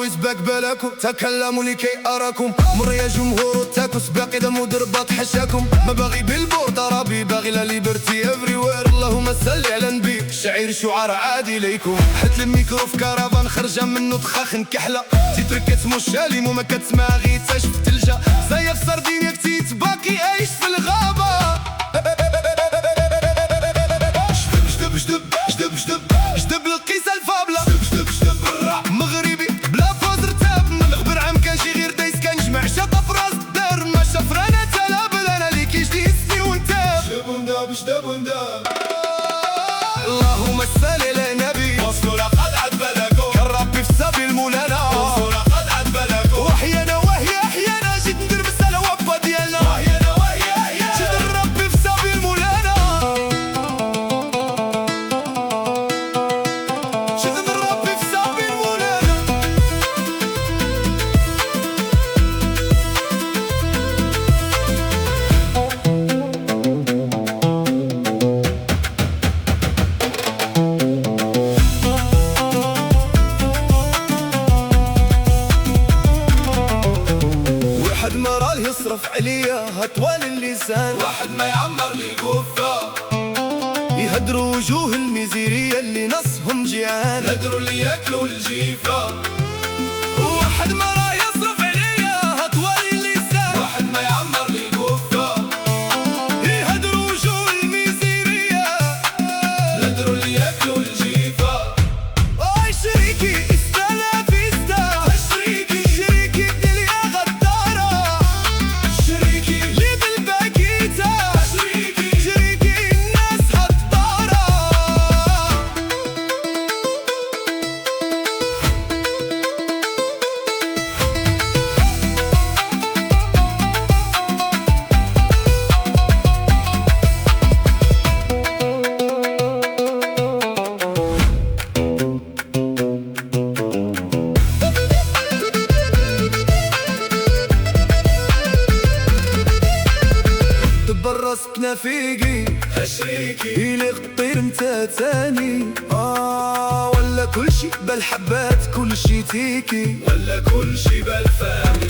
يسبق بالكم، تكلموا لكي أراكم. مر يا جمهور التاكس باقي دم ودربات حشاكم. ما باغي بالبورد ربي باغي لا ليبرتي افريوير. اللهم صل على النبي، شعير شعراء عادي ليكم. حط الميكرو في كرفان خرجه منه دخاخ كحله. تيترك كتمو الشاليم وما كتسمع غير تشف تلجا. زي في سردينيا كتيت باقي عايش في الغابه. جدب جدب جدب جدب جدب القيسه الفابله. مغربي بلا فوز رتاب. نغبر عام كان شي غير دايس كنجمع شطه في راس الدار. ما شاف رانا تلابل انا لي كيجدي يسني وانتاب. جدب ونداب اللهم صل على النبي. وصلوا قد عد بلكم كالربي في سبيل مولانا. وصلوا قد عد بلكم. وحيانا وهي احيانا جيت ندير بسال وابا ديالنا. وحيانا وهي احيانا جيت الربي في سبيل مولانا. جيت الربي في سبيل مولانا. واحد ما راه يصرف عليا هطوال اللسان. واحد ما يعمر لي كفة. يهدروا وجوه الميزيرية اللي نصهم جيعان. هدروا اللي ياكلوا الجيفة. واحد ما راه يصرف عليا هطوال اللسان. واحد ما يعمر لي كفة. يهدروا وجوه الميزيرية. هدروا اللي ياكلوا الجيفة. اي شريكي استلا فيستا. شريكي ديالي يا غدارة. شريكي اللي بالباكيتا. شريكي الناس هالدارة. برا سكنة فيقي شريكي. إلي غطير انت تاني. ولا كل شي بالحبات كل شي تيكي. ولا كل شي بالفاني.